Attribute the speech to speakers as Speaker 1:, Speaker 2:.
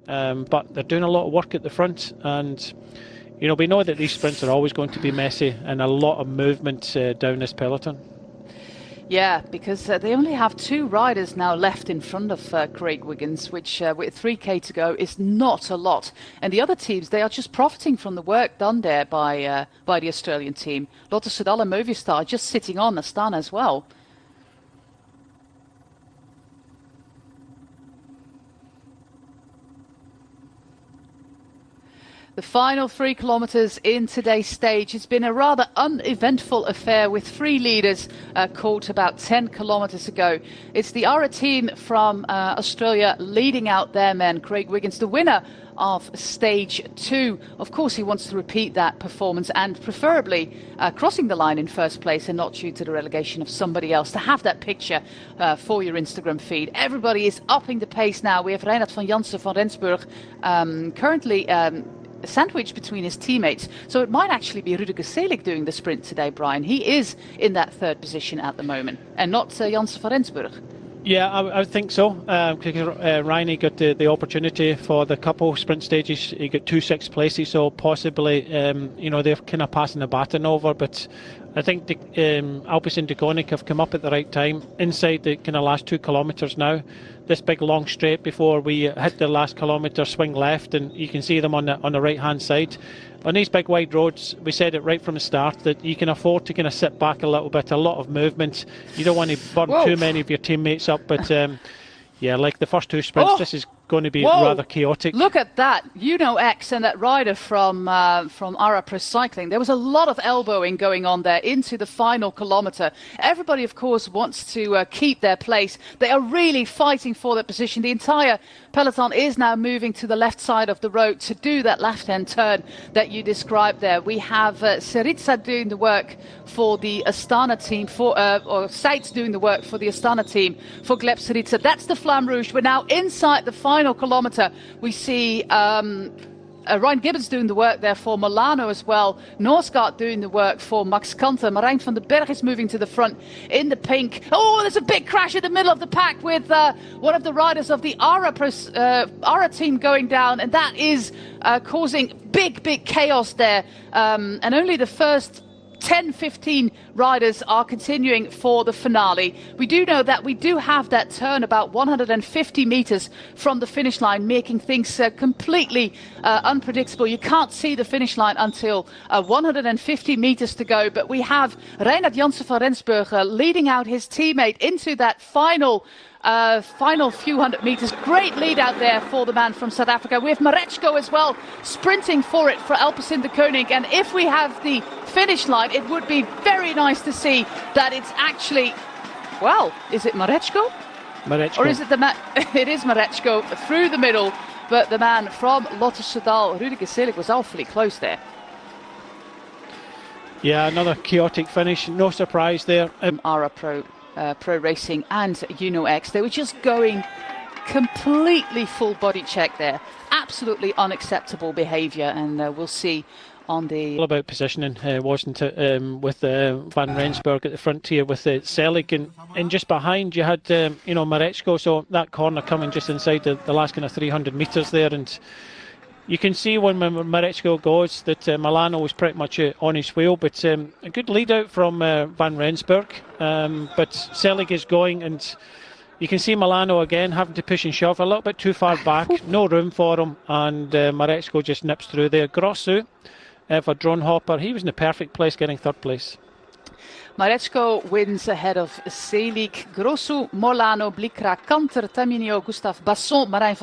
Speaker 1: but they're doing a lot of work at the front, and we know that these sprints are always going to be messy and a lot of movement down this peloton.
Speaker 2: Yeah, because they only have 2 riders now left in front of Craig Wiggins, which with 3K to go is not a lot. And the other teams, they are just profiting from the work done there by the Australian team. Lotto Soudal and Movistar just sitting on Astana as well. The final 3 kilometers in today's stage. It's been a rather uneventful affair with 3 leaders caught about 10 kilometers ago. It's the ARA team from Australia leading out their men. Craig Wiggins, the winner of stage 2. Of course, he wants to repeat that performance and preferably crossing the line in first place and not due to the relegation of somebody else. To have that picture for your Instagram feed. Everybody is upping the pace now. We have Reinhard van Janssen van Rensburg currently sandwiched between his teammates. So it might actually be Rudiger Selig doing the sprint today, Brian. He is in that 3rd position at the moment and not Janssen van Rensburg.
Speaker 1: Yeah, I think so. Riney got the opportunity for the couple sprint stages. He got 2 6th places, so possibly, they're kind of passing the baton over. But I think Alpes and De Koning have come up at the right time inside the kind of last 2 kilometres now. This big long straight before we hit the last kilometre, swing left, and you can see them on the right hand side. On these big wide roads, we said it right from the start that you can afford to kind of sit back a little bit, a lot of movement. You don't want to burn too many of your teammates up, but yeah, like the first 2 sprints, this is going to be rather chaotic.
Speaker 2: Look at that, X and that rider from ARA Pro Cycling. There was a lot of elbowing going on there into the final kilometre. Everybody, of course, wants to keep their place. They are really fighting for their position. The entire peloton is now moving to the left side of the road to do that left-hand turn that you described there. We have Syriza doing the work for the Astana team, or Seitz doing the work for the Astana team for Gleb Syriza. That's the Flamme Rouge. We're now inside the final kilometre. We see Ryan Gibbons doing the work there for Milano as well. Norsgaard doing the work for Max Kanter. Marijn van den Berg is moving to the front in the pink. Oh, there's a big crash in the middle of the pack with one of the riders of the ARA team going down, and that is causing big chaos there. And only the first 10-15 riders are continuing for the finale. We do know that we do have that turn about 150 meters from the finish line, making things completely unpredictable. You can't see the finish line until 150 meters to go, but we have Reinhard Janssen van Rensburg leading out his teammate into that final few hundred meters. Great lead out there for the man from South Africa. We have Marechko as well sprinting for it for Alpes de Koning, and if we have the finish line, it would be very nice to see that it's actually, well, is it Marechko? Or is it the man? It is Marechko through the middle, but the man from Lotto Soudal, Rudiger Selig, was awfully close there.
Speaker 1: Yeah, another chaotic finish, no surprise there.
Speaker 2: ARA Pro Racing and X, they were just going completely full body check there. Absolutely unacceptable behaviour, and we'll see on the...
Speaker 1: All about positioning, wasn't it, with Van Rensburg at the front here with Selig, and just behind you had Marechko, so that corner coming just inside the last kind of 300 metres there, and you can see when Marechko goes that Milano was pretty much on his wheel, but a good lead out from Van Rensburg. But Selig is going, and you can see Milano again having to push and shove a little bit too far back, no room for him, and Marechko just nips through there. Grossu for Dronhopper, he was in the perfect place, getting 3rd place.
Speaker 2: Marechko wins ahead of Selig, Grossu, Molano, Blikra, Kanter, Taminio, Gustav Basson, Marijn van